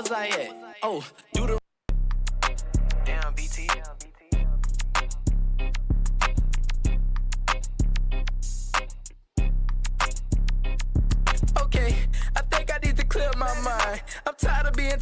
was I at? Oh, do the damn BT. Okay, I think I need to clear my mind. I'm tired of being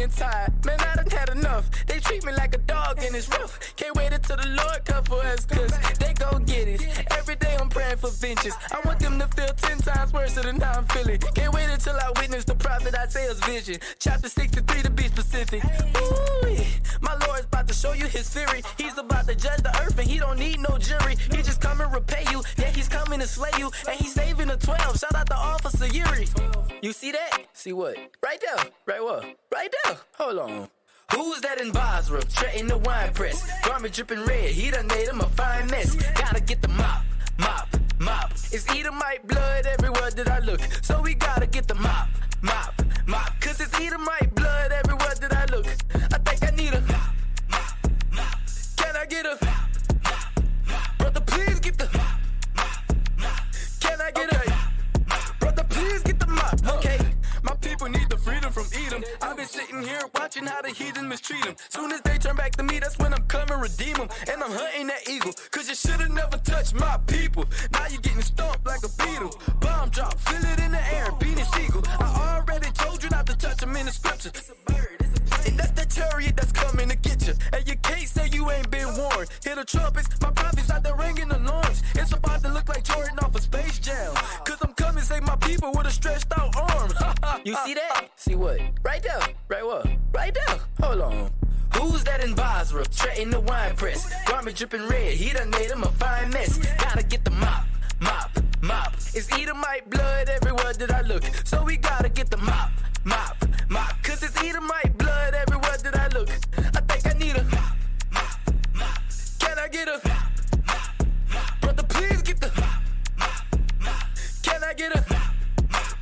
tired. Man, I done had enough. They treat me like a dog and it's rough. Can't wait until the Lord come for us, cause they gon' get it. Every day I'm praying for vengeance. I want them to feel 10 times worse than how I'm feeling. Can't wait until I witness the prophet Isaiah's vision. Chapter 63 to be specific. Ooh, my Lord's about to show you his fury. He's about to judge the earth and he don't need no jury. He just come and repay you. Yeah, he's coming to slay you. And he's saving the 12. Shout out to Officer Yuri. You see that? See what? Right there. Right what? Right there. Hold on. Who's that in Basra? Treading the wine press. Garment dripping red. He done made him a fine mess. Gotta get the mop. It's Edomite blood everywhere that I look. So we gotta get the mop. Cause it's Edomite blood everywhere that I look. I think I need a mop. Can I get a brother, please get the Can I get a brother, please get the mop. Okay, my people need the freedom from Edom. I've been sitting here watching how the heathen mistreat them. Soon as they turn back to me, that's when I'm coming redeem them. And I'm hunting that eagle, cause you should've never touched my people. Now you getting stomped like a beetle. Bomb drop, feel it in the air, beanie seagull. I already told you not to touch them in the scriptures. It's a bird, it's a plane. And that's the chariot that's coming to get you. And you can't say you ain't been warned. Hear the trumpets, my prophets out there ringing alarms. It's about to look like Jordan off of Space Jam. Cause I'm coming, save my people with a stretched out arm. You see that? See what? Right there. Right what? Right there. Hold on. Who's that in Basra? Treading the wine press. Garment dripping red. He done made him a fine mess. Gotta get the mop. It's Edomite blood everywhere that I look. So we gotta get the mop. Cause it's Edomite blood everywhere that I look. I think I need a mop. Can I get a brother, please get the Can I get a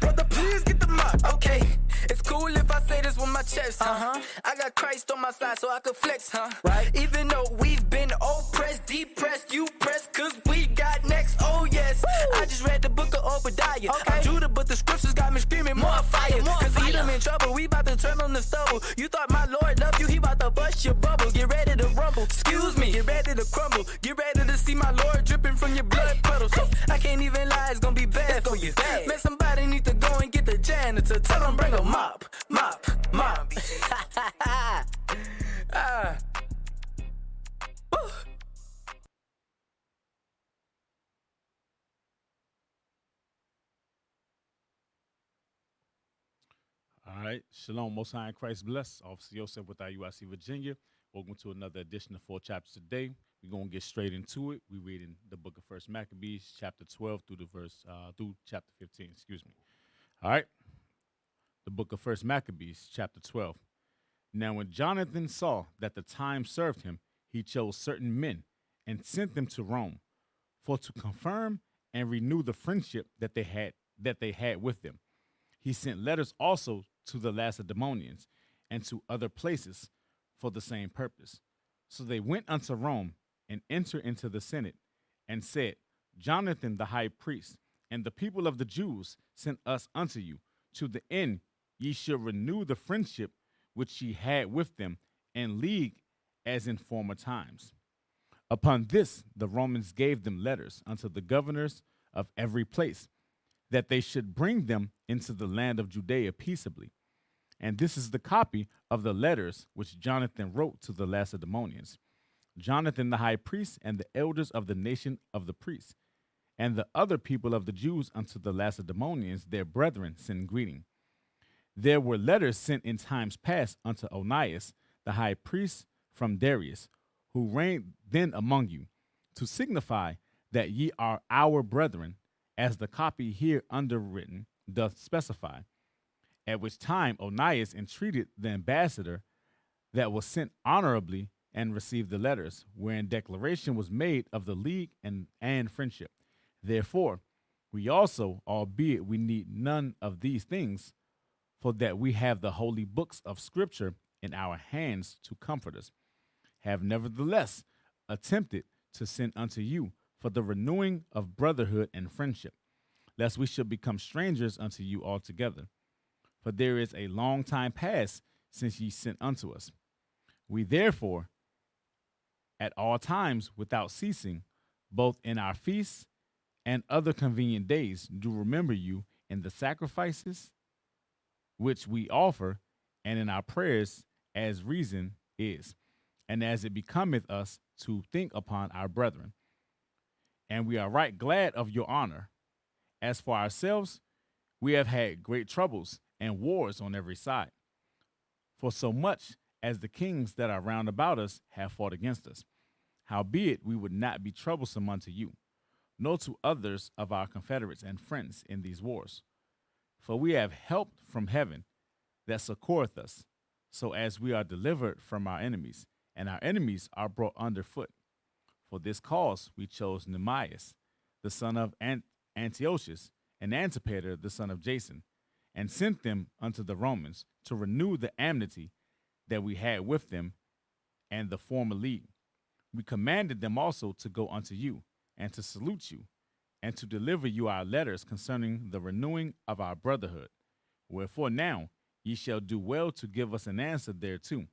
brother, please get the mop. Okay, it's cool if I say this with my chest, huh? I got Christ on my side so I can flex, huh? Right. Even though we've been oppressed, depressed, you pressed, cause we got next, oh yes. Woo. I just read the book of Obadiah. Okay. I'm Judah, but the scriptures got me screaming more fire. Cause Edom in trouble, we about to turn on the stubble. You thought my Lord loved you, he about to bust your bubble. Get ready to rumble, excuse me, get ready to crumble. Get ready to see my Lord dripping from your blood puddle. So I can't even lie, it's gonna be bad for you. Man, somebody need to go and get the janitor. Tell him bring a mop. All right. Shalom, Most High in Christ bless. Officer Yosef with IUIC Virginia. Welcome to another edition of 4 Chapters today. We're going to get straight into it. We're reading the book of 1 Maccabees, chapter 12 through chapter 15, excuse me. All right. The book of 1 Maccabees, chapter 12. Now when Jonathan saw that the time served him, he chose certain men and sent them to Rome for to confirm and renew the friendship that they had with them. He sent letters also to the Lacedaemonians and to other places for the same purpose. So they went unto Rome and entered into the Senate and said, Jonathan the high priest and the people of the Jews sent us unto you, to the end ye should renew the friendship which ye had with them, and league as in former times. Upon this the Romans gave them letters unto the governors of every place, that they should bring them into the land of Judea peaceably. And this is the copy of the letters which Jonathan wrote to the Lacedaemonians. Jonathan the high priest and the elders of the nation of the priests, and the other people of the Jews unto the Lacedaemonians their brethren send greeting. There were letters sent in times past unto Onias the high priest from Darius, who reigned then among you, to signify that ye are our brethren, as the copy here underwritten doth specify. At which time Onias entreated the ambassador that was sent honorably and received the letters, wherein declaration was made of the league and friendship. Therefore, we also, albeit we need none of these things, for that we have the holy books of Scripture in our hands to comfort us, have nevertheless attempted to send unto you for the renewing of brotherhood and friendship, lest we should become strangers unto you altogether. For there is a long time past since ye sent unto us. We therefore, at all times without ceasing, both in our feasts and other convenient days, do remember you in the sacrifices which we offer, and in our prayers, as reason is, and as it becometh us to think upon our brethren. And we are right glad of your honor. As for ourselves, we have had great troubles and wars on every side. For so much as the kings that are round about us have fought against us. Howbeit we would not be troublesome unto you, nor to others of our confederates and friends in these wars. For we have help from heaven that succoureth us, so as we are delivered from our enemies, and our enemies are brought under foot. For this cause we chose Nehemias, the son of Antiochus, and Antipater, the son of Jason, and sent them unto the Romans to renew the amity that we had with them and the former league. We commanded them also to go unto you, and to salute you, and to deliver you our letters concerning the renewing of our brotherhood. Wherefore now ye shall do well to give us an answer thereto.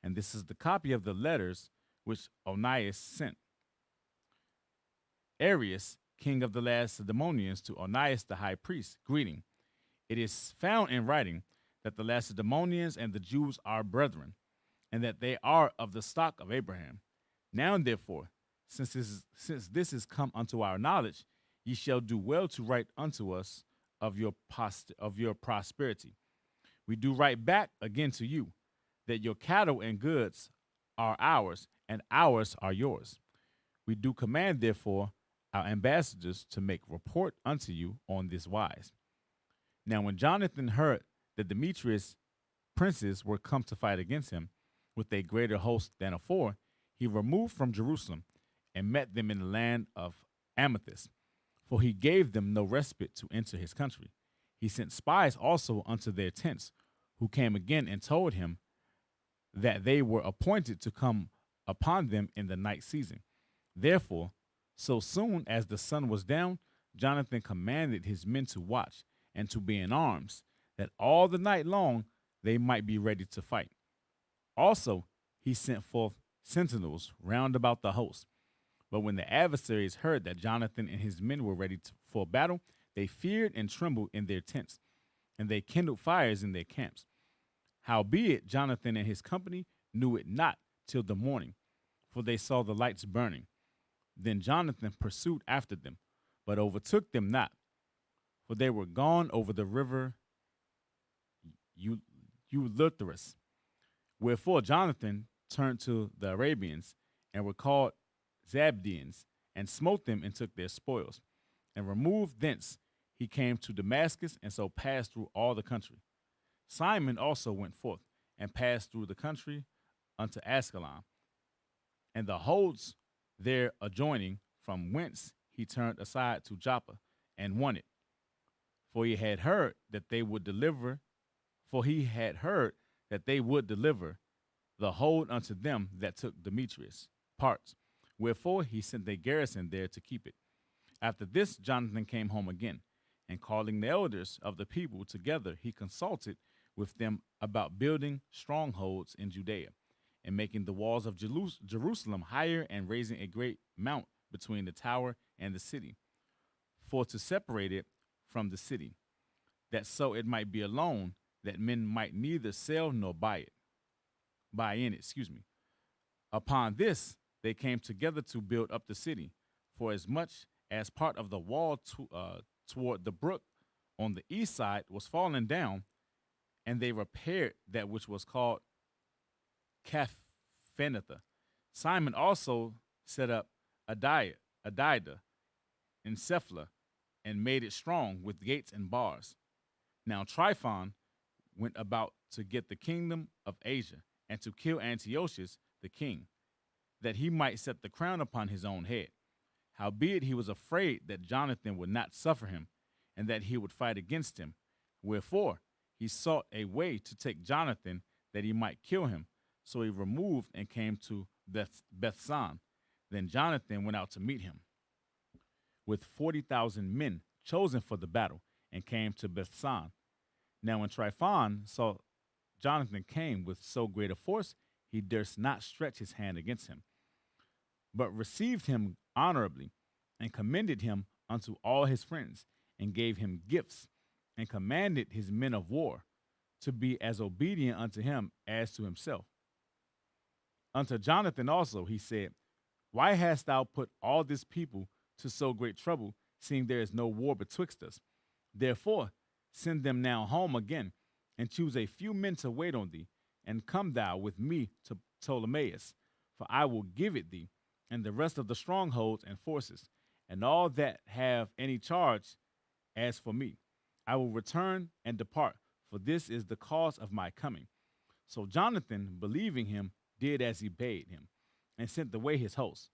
And this is the copy of the letters which Onias sent. Arius, king of the Lacedaemonians, to Onias the high priest, greeting. It is found in writing that the Lacedaemonians and the Jews are brethren, and that they are of the stock of Abraham. Now therefore, since this is come unto our knowledge, ye shall do well to write unto us of your prosperity. We do write back again to you, that your cattle and goods are ours, and ours are yours. We do command, therefore, our ambassadors to make report unto you on this wise. Now when Jonathan heard that Demetrius' princes were come to fight against him with a greater host than afore, he removed from Jerusalem and met them in the land of Amethyst, for he gave them no respite to enter his country. He sent spies also unto their tents, who came again and told him that they were appointed to come upon them in the night season. Therefore, so soon as the sun was down, Jonathan commanded his men to watch and to be in arms, that all the night long they might be ready to fight. Also, he sent forth sentinels round about the host. But when the adversaries heard that Jonathan and his men were ready for battle, they feared and trembled in their tents, and they kindled fires in their camps. Howbeit, Jonathan and his company knew it not till the morning, for they saw the lights burning. Then Jonathan pursued after them, but overtook them not, for they were gone over the river Eleuthерus. Wherefore Jonathan turned to the Arabians, and were called Zabdians, and smote them and took their spoils. And removed thence, he came to Damascus, and so passed through all the country. Simon also went forth, and passed through the country unto Ascalon, and the holds there adjoining, from whence he turned aside to Joppa, and won it. For he had heard that they would deliver, the hold unto them that took Demetrius' parts. Wherefore he sent a garrison there to keep it. After this, Jonathan came home again, and calling the elders of the people together, he consulted with them about building strongholds in Judea, and making the walls of Jerusalem higher, and raising a great mount between the tower and the city, for to separate it from the city, that so it might be alone, that men might neither sell nor buy in it. Upon this, they came together to build up the city, for as much as part of the wall toward the brook on the east side was fallen down, and they repaired that which was called Caphanatha. Simon also set up Adida in Cephala, and made it strong with gates and bars. Now Tryphon went about to get the kingdom of Asia, and to kill Antiochus the king, that he might set the crown upon his own head. Howbeit he was afraid that Jonathan would not suffer him, and that he would fight against him. Wherefore he sought a way to take Jonathan, that he might kill him. So he removed and came to Bethsan. Then Jonathan went out to meet him with 40,000 men chosen for the battle, and came to Bethsan. Now when Tryphon saw Jonathan came with so great a force, he durst not stretch his hand against him, but received him honorably, and commended him unto all his friends, and gave him gifts, and commanded his men of war to be as obedient unto him as to himself. Unto Jonathan also he said, Why hast thou put all this people to so great trouble, seeing there is no war betwixt us? Therefore, send them now home again, and choose a few men to wait on thee, and come thou with me to Ptolemais, for I will give it thee, and the rest of the strongholds and forces, and all that have any charge. As for me, I will return and depart, for this is the cause of my coming. So Jonathan, believing him, did as he bade him, and sent away his hosts,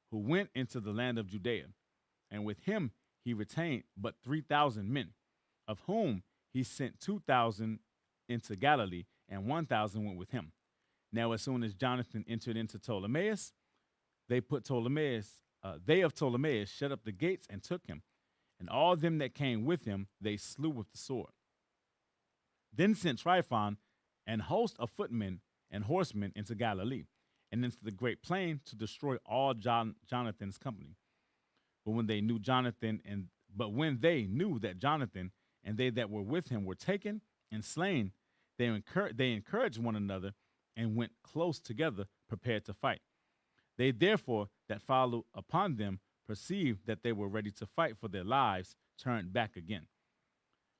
who went into the land of Judea. And with him he retained but 3,000 men, of whom he sent 2,000 into Galilee, and 1,000 went with him. Now, as soon as Jonathan entered into Ptolemais, they of Ptolemais shut up the gates and took him, and all them that came with him they slew with the sword. Then sent Tryphon an host of footmen and horsemen into Galilee, and into the great plain to destroy all Jonathan's company. But when they knew that Jonathan and they that were with him were taken and slain, they encouraged one another and went close together, prepared to fight. They therefore that followed upon them perceived that they were ready to fight for their lives, turned back again.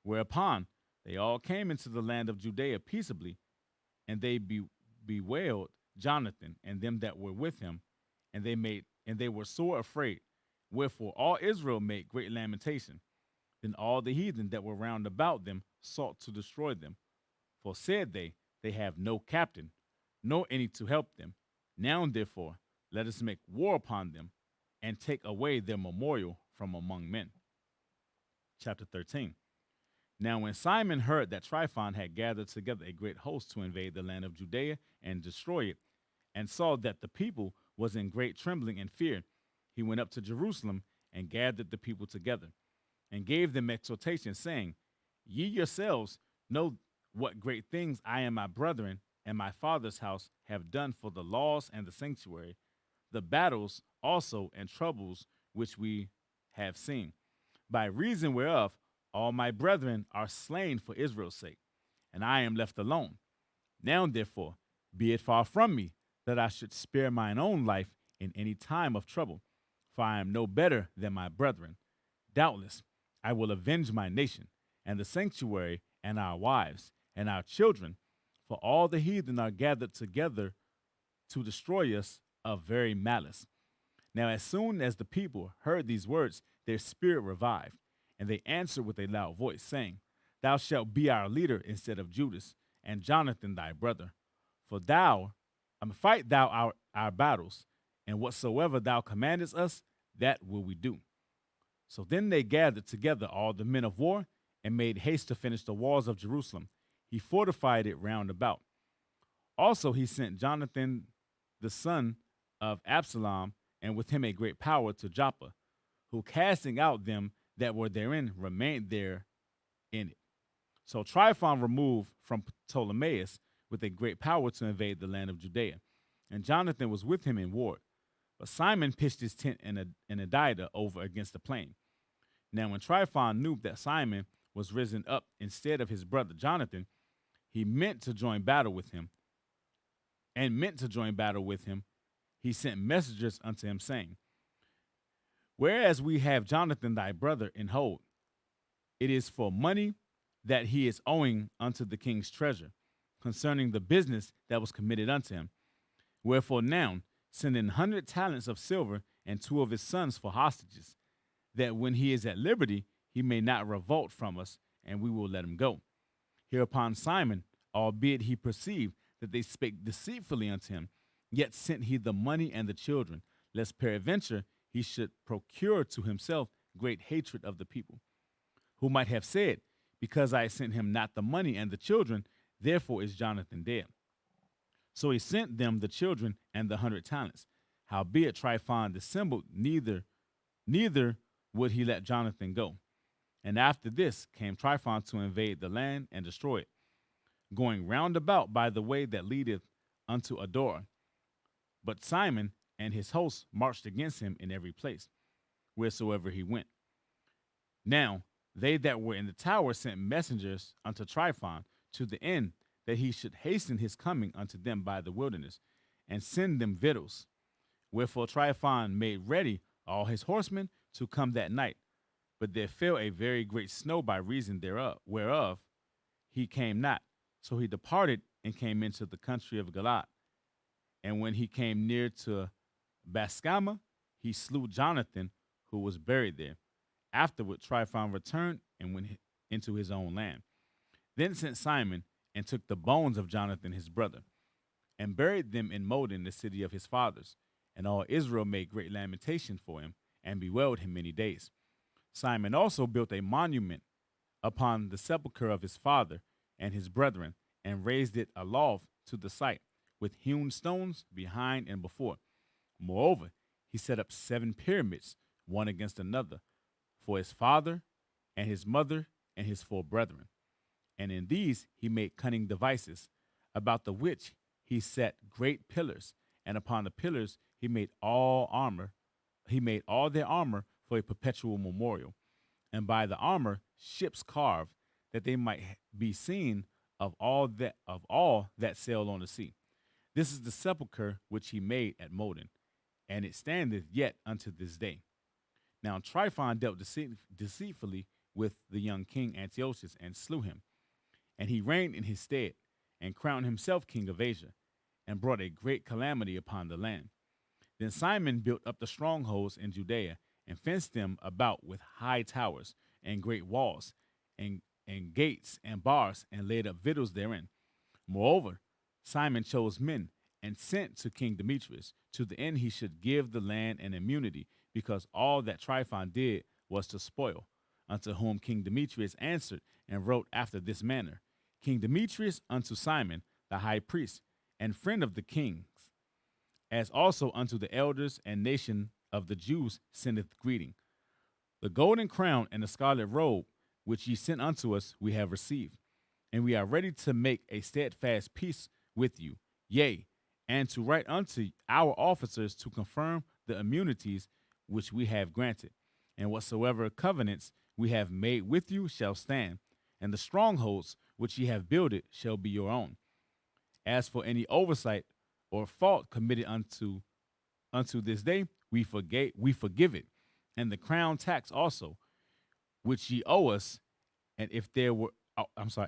Whereupon they all came into the land of Judea peaceably, and they bewailed Jonathan and them that were with him, and they were sore afraid. Wherefore all Israel made great lamentation. Then all the heathen that were round about them sought to destroy them. For said they have no captain, nor any to help them. Now therefore let us make war upon them, and take away their memorial from among men. Chapter 13. Now when Simon heard that Tryphon had gathered together a great host to invade the land of Judea and destroy it, and saw that the people was in great trembling and fear, he went up to Jerusalem and gathered the people together, and gave them exhortation, saying, Ye yourselves know what great things I and my brethren and my father's house have done for the laws and the sanctuary, the battles also and troubles which we have seen, by reason whereof all my brethren are slain for Israel's sake, and I am left alone. Now therefore, be it far from me that I should spare mine own life in any time of trouble, for I am no better than my brethren. Doubtless, I will avenge my nation, and the sanctuary, and our wives, and our children, for all the heathen are gathered together to destroy us of very malice. Now as soon as the people heard these words, their spirit revived, and they answered with a loud voice, saying, Thou shalt be our leader instead of Judas, and Jonathan thy brother. For fight thou our battles, and whatsoever thou commandest us, that will we do. So then they gathered together all the men of war, and made haste to finish the walls of Jerusalem. He fortified it round about. Also he sent Jonathan the son of Absalom, and with him a great power, to Joppa, who casting out them that were therein remained there in it. So Tryphon removed from Ptolemais with a great power to invade the land of Judea, and Jonathan was with him in war. But Simon pitched his tent in Adida over against the plain. Now when Tryphon knew that Simon was risen up instead of his brother Jonathan, he meant to join battle with him, he sent messengers unto him, saying, Whereas we have Jonathan thy brother in hold, it is for money that he is owing unto the king's treasure, concerning the business that was committed unto him. Wherefore now send 100 talents of silver and 2 of his sons for hostages, that when he is at liberty, he may not revolt from us, and we will let him go. Hereupon Simon, albeit he perceived that they spake deceitfully unto him, yet sent he the money and the children, lest peradventure he should procure to himself great hatred of the people, who might have said, Because I sent him not the money and the children, therefore is Jonathan dead. So he sent them the children and the 100 talents. Howbeit Tryphon dissembled, neither would he let Jonathan go. And after this came Tryphon to invade the land and destroy it. going round about by the way that leadeth unto Ador. But Simon and his hosts marched against him in every place, wheresoever he went. Now they that were in the tower sent messengers unto Tryphon to the end that he should hasten his coming unto them by the wilderness, and send them victuals. Wherefore Tryphon made ready all his horsemen to come that night. But there fell a very great snow by reason thereof, whereof he came not. So he departed and came into the country of Galaad. And when he came near to Bascama, he slew Jonathan, who was buried there. Afterward, Tryphon returned and went into his own land. Then sent Simon and took the bones of Jonathan his brother, and buried them in Modin, the city of his fathers. And all Israel made great lamentation for him, and bewailed him many days. Simon also built a monument upon the sepulchre of his father and his brethren, and raised it aloft to the site, with hewn stones behind and before. Moreover, he set up 7 pyramids, one against another, for his father and his mother and his 4 brethren. And in these he made cunning devices, about the which he set great pillars, and upon the pillars he made all armor. He made all their armor for a perpetual memorial, and by the armor ships carved, that they might be seen of all that sail on the sea. This is the sepulchre which he made at Modin, and it standeth yet unto this day. Now Tryphon dealt deceitfully with the young king Antiochus, and slew him. And he reigned in his stead, and crowned himself king of Asia, and brought a great calamity upon the land. Then Simon built up the strongholds in Judea, and fenced them about with high towers, and great walls, and gates, and bars, and laid up victuals therein. Moreover, Simon chose men, and sent to King Demetrius, to the end he should give the land an immunity, because all that Tryphon did was to spoil. Unto whom King Demetrius answered and wrote after this manner: King Demetrius unto Simon the high priest, and friend of the kings, as also unto the elders and nation of the Jews, sendeth greeting. The golden crown and the scarlet robe, which ye sent unto us, we have received, and we are ready to make a steadfast peace with you, yea, and to write unto our officers to confirm the immunities which we have granted, and whatsoever covenants we have made with you shall stand, and the strongholds which ye have builded shall be your own. As for any oversight or fault committed unto this day, we forgive it, and the crown tax also, which ye owe us, and if there were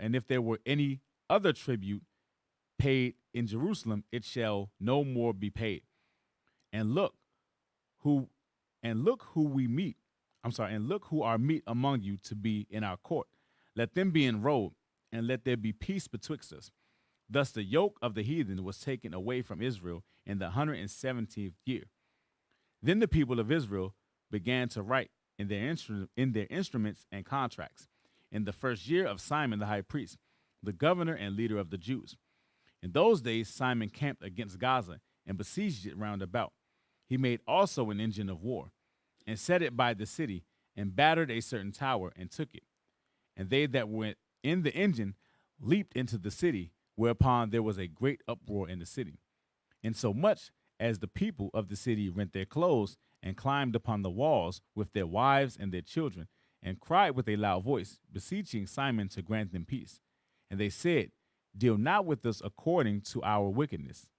and if there were any other tribute paid in Jerusalem, it shall no more be paid. And look who we meet. And look who are meet among you to be in our court. Let them be enrolled, and let there be peace betwixt us. Thus the yoke of the heathen was taken away from Israel in the 170th year. Then the people of Israel began to write in their instruments and contracts in the first year of Simon the high priest, the governor and leader of the Jews. In those days Simon camped against Gaza and besieged it round about. He made also an engine of war, and set it by the city, and battered a certain tower, and took it. And they that were in the engine leaped into the city, whereupon there was a great uproar in the city, insomuch as the people of the city rent their clothes, and climbed upon the walls with their wives and their children, and cried with a loud voice, beseeching Simon to grant them peace. And they said, Deal not with us according to our wickedness,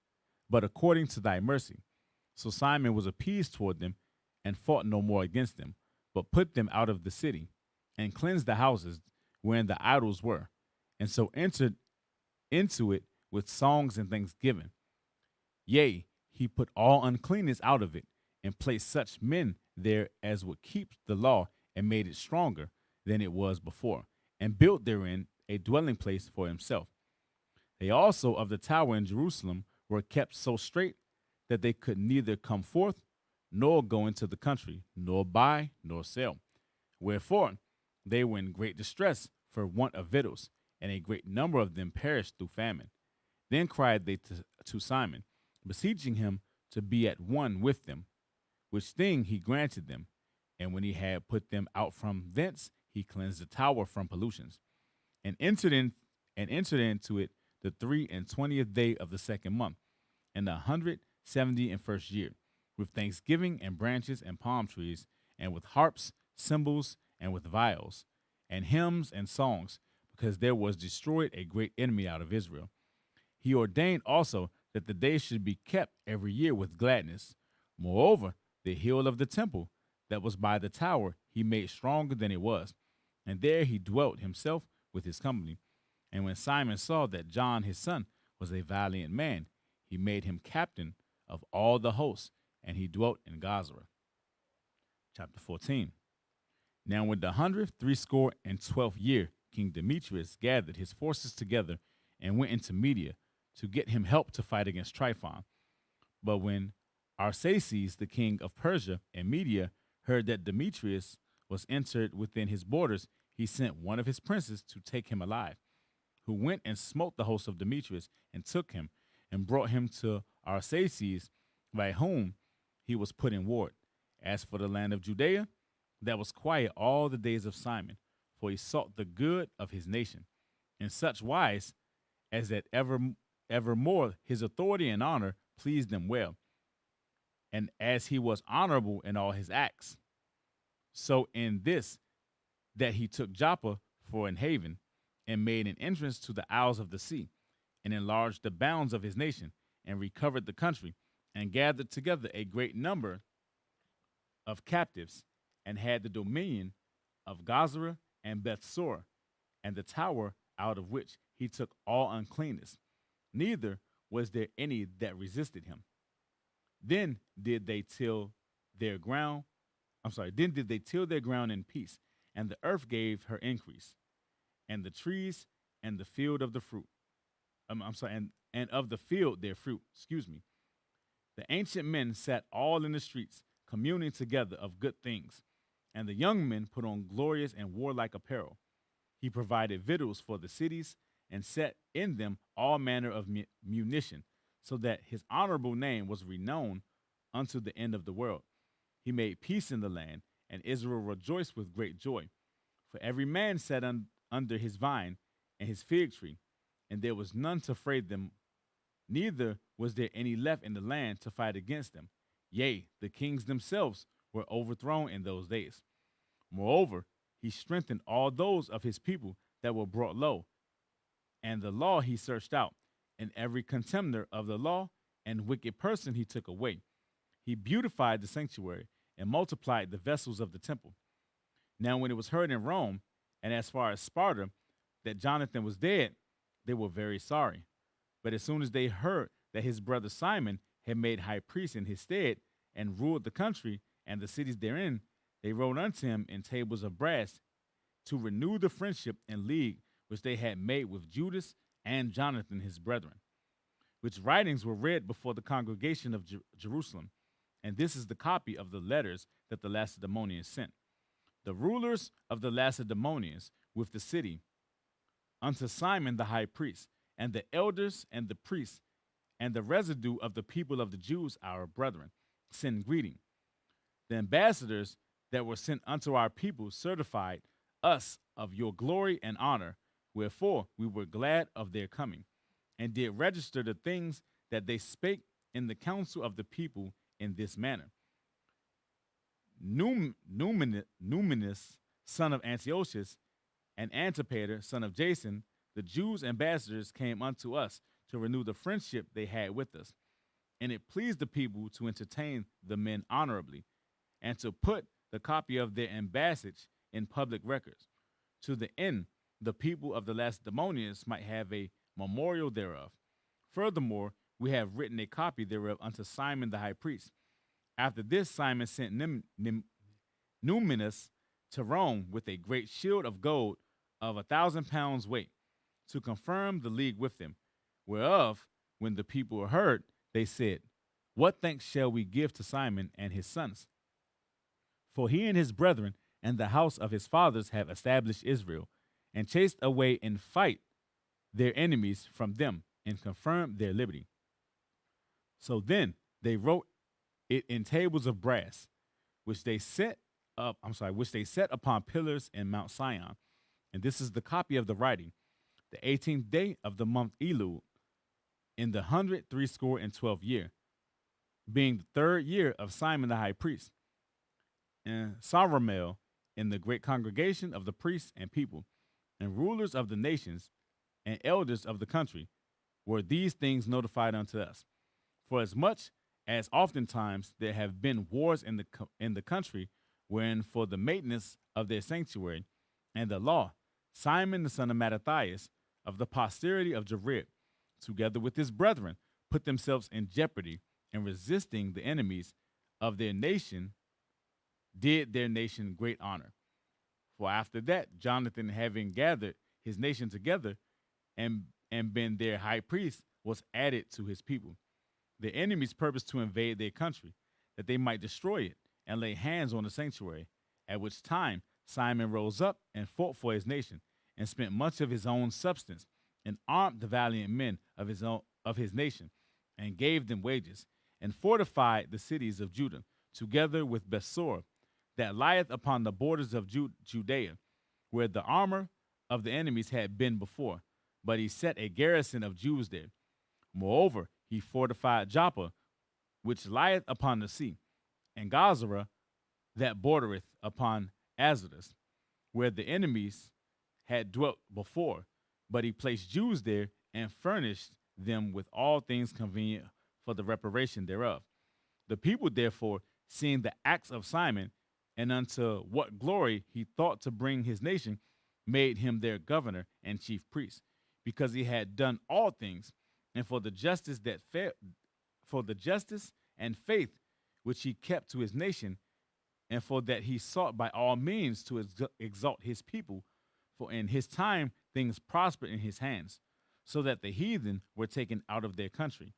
but according to thy mercy. So Simon was appeased toward them, and fought no more against them, but put them out of the city, and cleansed the houses wherein the idols were, and so entered into it with songs and thanksgiving. Yea, he put all uncleanness out of it, and placed such men there as would keep the law, and made it stronger than it was before, and built therein a dwelling place for himself. They also of the tower in Jerusalem were kept so strait that they could neither come forth, nor go into the country, nor buy, nor sell. Wherefore they were in great distress for want of victuals, and a great number of them perished through famine. Then cried they to Simon, beseeching him to be at one with them, which thing he granted them. And when he had put them out from thence, he cleansed the tower from pollutions, and entered and entered into it the 23rd day of the second month, in the 171st year, with thanksgiving and branches and palm trees, and with harps, cymbals, and with viols, and hymns and songs, because there was destroyed a great enemy out of Israel. He ordained also that the day should be kept every year with gladness. Moreover, the hill of the temple that was by the tower he made stronger than it was, and there he dwelt himself with his company. And when Simon saw that John his son was a valiant man, he made him captain of all the hosts, and he dwelt in Gaza. Chapter 14. Now, when the 162nd year, King Demetrius gathered his forces together and went into Media to get him help to fight against Tryphon. But when Arsaces, the king of Persia and Media, heard that Demetrius was entered within his borders, he sent one of his princes to take him alive, who went and smote the host of Demetrius and took him and brought him to Arsaces, by whom he was put in ward. As for the land of Judea, that was quiet all the days of Simon, for he sought the good of his nation, in such wise as that evermore his authority and honor pleased them well, and as he was honorable in all his acts. So in this, that he took Joppa for an haven, and made an entrance to the isles of the sea, and enlarged the bounds of his nation, and recovered the country, and gathered together a great number of captives, and had the dominion of Gazara and Bethsor, and the tower out of which he took all uncleanness. Neither was there any that resisted him. Then did they till their ground. Then did they till their ground in peace, and the earth gave her increase, and the trees and the field of the fruit. And of the field their fruit. Excuse me. The ancient men sat all in the streets, communing together of good things, and the young men put on glorious and warlike apparel. He provided victuals for the cities, and set in them all manner of munition, so that his honorable name was renowned unto the end of the world. He made peace in the land, and Israel rejoiced with great joy. For every man sat under his vine and his fig tree, and there was none to fray them, neither was there any left in the land to fight against them. Yea, the kings themselves were overthrown in those days. Moreover, he strengthened all those of his people that were brought low, and the law he searched out, and every contemner of the law and wicked person he took away. He beautified the sanctuary and multiplied the vessels of the temple. Now, when it was heard in Rome, and as far as Sparta, that Jonathan was dead, they were very sorry. But as soon as they heard that his brother Simon had made high priest in his stead, and ruled the country and the cities therein, they wrote unto him in tables of brass to renew the friendship and league which they had made with Judas and Jonathan his brethren, which writings were read before the congregation of Jerusalem. And this is the copy of the letters that the Lacedaemonians sent. The rulers of the Lacedaemonians with the city, unto Simon the high priest, and the elders and the priests, and the residue of the people of the Jews, our brethren, send greeting. The ambassadors that were sent unto our people certified us of your glory and honor, wherefore we were glad of their coming, and did register the things that they spake in the council of the people in this manner. Numinus, son of Antiochus, and Antipater, son of Jason, the Jews' ambassadors, came unto us to renew the friendship they had with us. And it pleased the people to entertain the men honorably, and to put the copy of their ambassage in public records, to the end the people of the Lacedaemonians might have a memorial thereof. Furthermore, we have written a copy thereof unto Simon the high priest. After this, Simon sent Numinus to Rome with a great shield of gold of 1,000 pounds weight, to confirm the league with them, whereof, when the people heard, they said, what thanks shall we give to Simon and his sons? For he and his brethren and the house of his fathers have established Israel, and chased away in fight their enemies from them, and confirmed their liberty. So then they wrote it in tables of brass, which they set upon pillars in Mount Sion. And this is the copy of the writing. the 18th day of the month Elul, in the 100 year, being the third year of Simon the high priest, and Saramel, in the great congregation of the priests and people, and rulers of the nations, and elders of the country, were these things notified unto us. For as much as oftentimes there have been wars in the country, wherein for the maintenance of their sanctuary and the law, Simon the son of Mattathias, of the posterity of Jared, together with his brethren, put themselves in jeopardy, and resisting the enemies of their nation, did their nation great honor. For after that, Jonathan, having gathered his nation together and been their high priest, was added to his people. The enemies purposed to invade their country, that they might destroy it and lay hands on the sanctuary, at which time Simon rose up and fought for his nation, and spent much of his own substance, and armed the valiant men of his nation, and gave them wages, and fortified the cities of Judah, together with Besor, that lieth upon the borders of Judea, where the armor of the enemies had been before. But he set a garrison of Jews there. Moreover, he fortified Joppa, which lieth upon the sea, and Gazara, that bordereth upon Azotus, where the enemies had dwelt before. But he placed Jews there, and furnished them with all things convenient for the reparation thereof. The people, therefore, seeing the acts of Simon, and unto what glory he thought to bring his nation, made him their governor and chief priest, because he had done all things, and for the justice and faith which he kept to his nation, and for that he sought by all means to exalt his people, for in his time things prospered in his hands, so that the heathen were taken out of their country.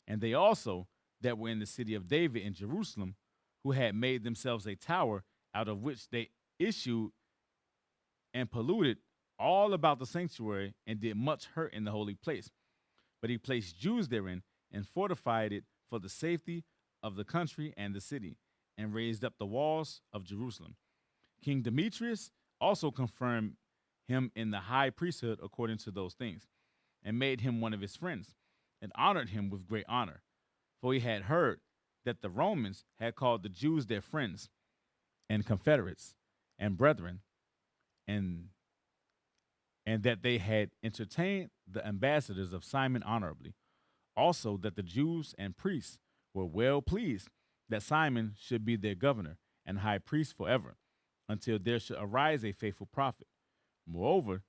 And they also that were in the city of David in Jerusalem, who had made themselves a tower, out of which they issued and polluted all about the sanctuary, and did much hurt in the holy place. But he placed Jews therein, and fortified it for the safety of the country and the city, and raised up the walls of Jerusalem. King Demetrius also confirmed him in the high priesthood according to those things, and made him one of his friends, and honored him with great honor. For he had heard that the Romans had called the Jews their friends, and confederates, and brethren, and that they had entertained the ambassadors of Simon honorably. Also, that the Jews and priests were well pleased that Simon should be their governor and high priest forever, until there should arise a faithful prophet. Moreover,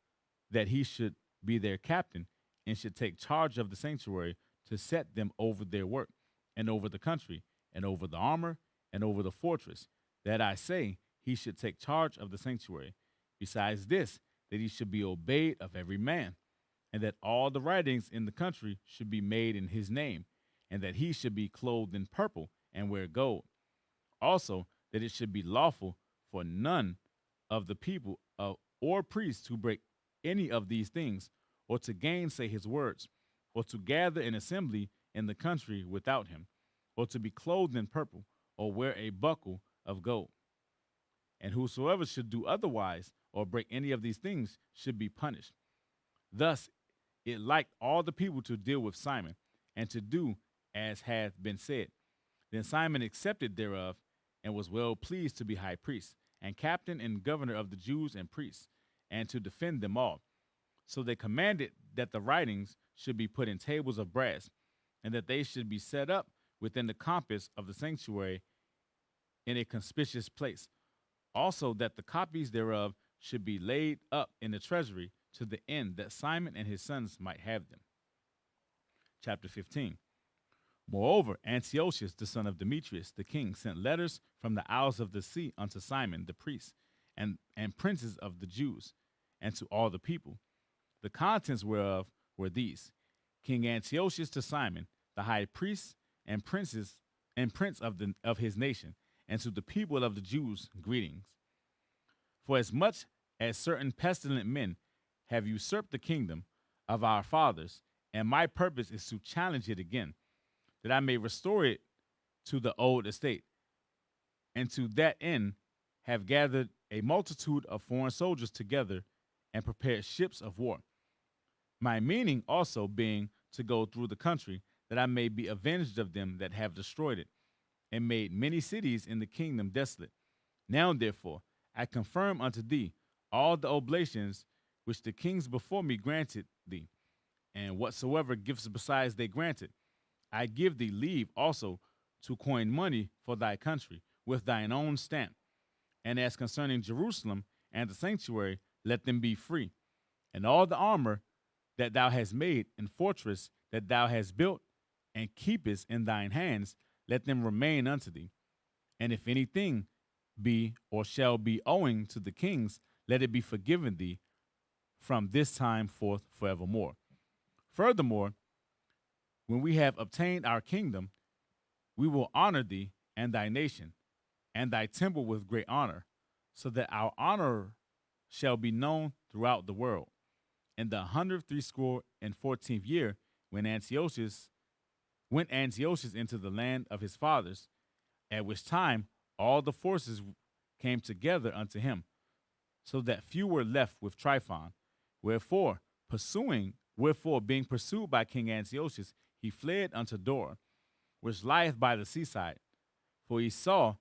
that he should be their captain, and should take charge of the sanctuary, to set them over their work, and over the country, and over the armor, and over the fortress. That I say, he should take charge of the sanctuary. Besides this, that he should be obeyed of every man, and that all the writings in the country should be made in his name, and that he should be clothed in purple and wear gold. Also, that it should be lawful for none of the people or priests to break any of these things, or to gainsay his words, or to gather an assembly in the country without him, or to be clothed in purple, or wear a buckle of gold. And whosoever should do otherwise, or break any of these things, should be punished. Thus it liked all the people to deal with Simon, and to do as hath been said. Then Simon accepted thereof, and was well pleased to be high priest, and captain and governor of the Jews and priests, and to defend them all. So they commanded that the writings should be put in tables of brass, and that they should be set up within the compass of the sanctuary in a conspicuous place. Also, that the copies thereof should be laid up in the treasury, to the end that Simon and his sons might have them. Chapter 15. Moreover, Antiochus, the son of Demetrius, the king, sent letters from the isles of the sea unto Simon the priest, and princes of the Jews, and to all the people. The contents whereof were these: King Antiochus to Simon, the high priest and prince of his nation, and to the people of the Jews, greetings. For as much as certain pestilent men have usurped the kingdom of our fathers, and my purpose is to challenge it again, that I may restore it to the old estate, and to that end have gathered a multitude of foreign soldiers together, and prepared ships of war. My meaning also being to go through the country, that I may be avenged of them that have destroyed it, and made many cities in the kingdom desolate. Now, therefore, I confirm unto thee all the oblations which the kings before me granted thee, and whatsoever gifts besides they granted. I give thee leave also to coin money for thy country with thine own stamp. And as concerning Jerusalem and the sanctuary, let them be free. And all the armor that thou hast made, and fortress that thou hast built, and keepest in thine hands, let them remain unto thee. And if anything be or shall be owing to the kings, let it be forgiven thee from this time forth forevermore. Furthermore, when we have obtained our kingdom, we will honor thee and thy nation and thy temple with great honor, so that our honor shall be known throughout the world. In the 100 year, when Antiochus went Antiochus into the land of his fathers, at which time all the forces came together unto him, so that few were left with Tryphon. Wherefore, being pursued by King Antiochus, he fled unto Dor, which lieth by the seaside. For he saw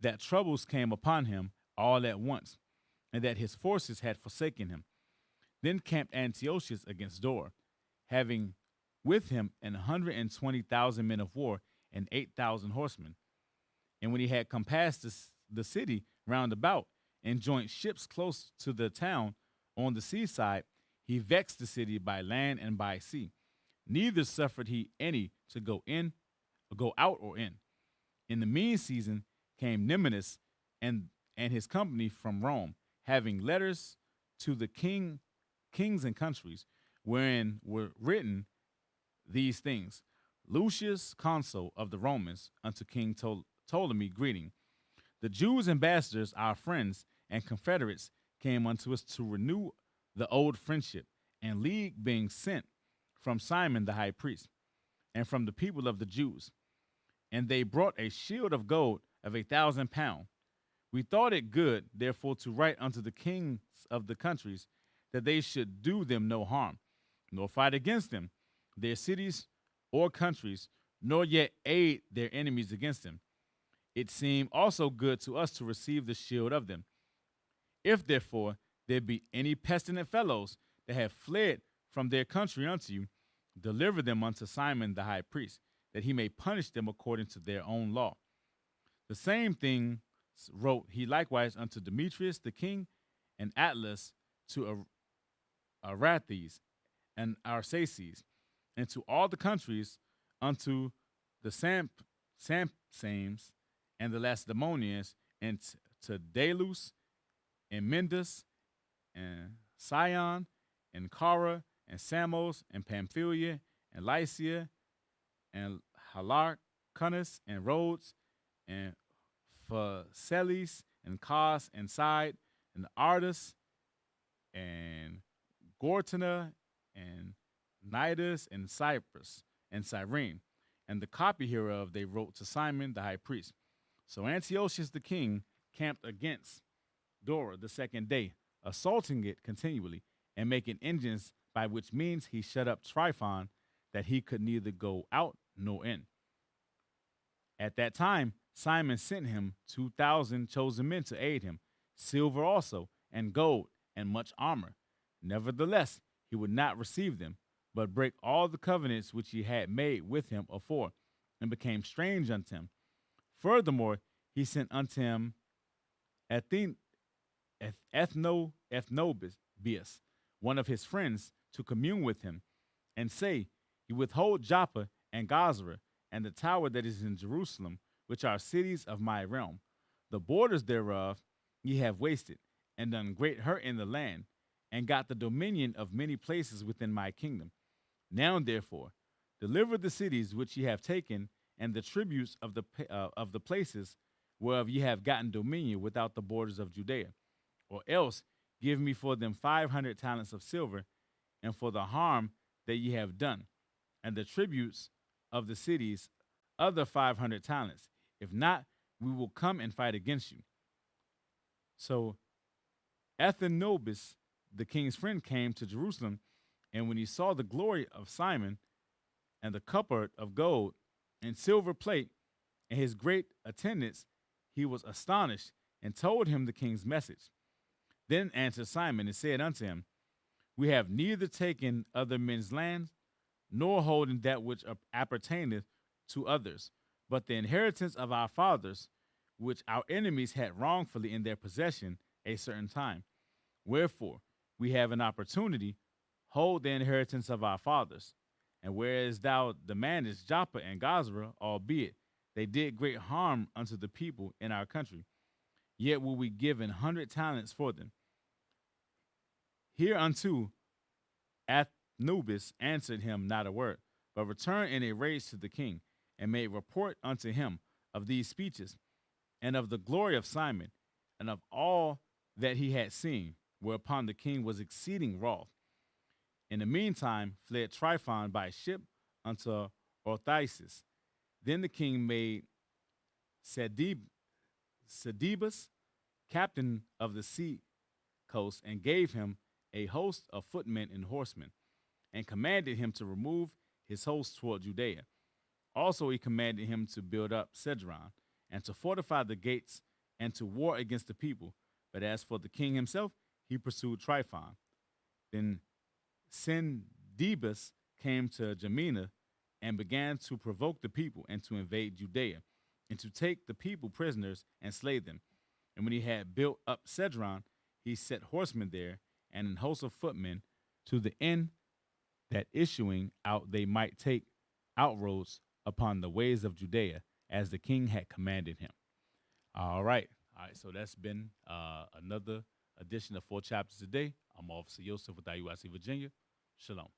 that troubles came upon him all at once, and that his forces had forsaken him. Then camped Antiochus against Dor, having with him 120,000 men of war and 8,000 horsemen. And when he had compassed the city round about, and joined ships close to the town on the seaside, he vexed the city by land and by sea. Neither suffered he any to go out or in. In the mean season came Nemesis and his company from Rome, having letters to the kings and countries, wherein were written these things. Lucius, consul of the Romans, unto King Ptolemy, greeting. The Jews' ambassadors, our friends and confederates, came unto us to renew the old friendship, and league being sent from Simon the high priest, and from the people of the Jews. And they brought a shield of gold of 1,000 pounds. We thought it good, therefore, to write unto the kings of the countries, that they should do them no harm, nor fight against them, their cities or countries, nor yet aid their enemies against them. It seemed also good to us to receive the shield of them. If therefore there be any pestilent fellows that have fled from their country unto you, deliver them unto Simon the high priest, that he may punish them according to their own law. The same thing wrote he likewise unto Demetrius the king, and Atlas to Arathes and Arsaces, and to all the countries, unto the Sampsames and the Lacedaemonians, and to Dalus and Mindus and Sion and Cara and Samos and Pamphylia and Lycia and Halarcanus and Rhodes and Phaselis and Cos and Side and Ardus and Gortana and Nidus and Cyprus and Cyrene. And the copy hereof they wrote to Simon the high priest. So Antiochus the king camped against Dora the second day, assaulting it continually, and making engines, by which means he shut up Tryphon, that he could neither go out nor in. At that time, Simon sent him 2,000 chosen men to aid him, silver also, and gold, and much armor. Nevertheless, he would not receive them, but break all the covenants which he had made with him afore, and became strange unto him. Furthermore, he sent unto him Ethnobius, one of his friends, to commune with him, and say, you withhold Joppa and Gaza, and the tower that is in Jerusalem, which are cities of my realm. The borders thereof ye have wasted, and done great hurt in the land, and got the dominion of many places within my kingdom. Now, therefore, deliver the cities which ye have taken, and the tributes of the places whereof ye have gotten dominion without the borders of Judea. Or else give me for them 500 talents of silver, and for the harm that ye have done, and the tributes of the cities other 500 talents. If not, we will come and fight against you. So Athenobis, the king's friend, came to Jerusalem And when he saw the glory of Simon and the cupboard of gold and silver plate and his great attendants, he was astonished and told him the king's message. Then answered Simon and said unto him, We have neither taken other men's lands, nor holding that which appertaineth to others, but the inheritance of our fathers, which our enemies had wrongfully in their possession a certain time. Wherefore, we have an opportunity, hold the inheritance of our fathers. And whereas thou demandest Joppa and Gazra, albeit they did great harm unto the people in our country, yet will we give 100 talents for them. Hereunto Athnubis answered him not a word, but returned in a rage to the king, and made report unto him of these speeches, and of the glory of Simon, and of all that he had seen, whereupon the king was exceeding wroth. In the meantime fled Tryphon by ship unto Orthisis. Then the king made Sedibus captain of the sea coast, and gave him a host of footmen and horsemen, and commanded him to remove his host toward Judea. Also he commanded him to build up Cedron, and to fortify the gates, and to war against the people. But as for the king himself, he pursued Tryphon. Then Sindibus came to Jamina, and began to provoke the people, and to invade Judea, and to take the people prisoners and slay them. And when he had built up Cedron, he set horsemen there, and an host of footmen, to the end that issuing out they might take outroads upon the ways of Judea, as the king had commanded him. All right. So that's been another edition of 4 Chapters a Day. I'm Officer Yosef with IUIC Virginia. Shalom.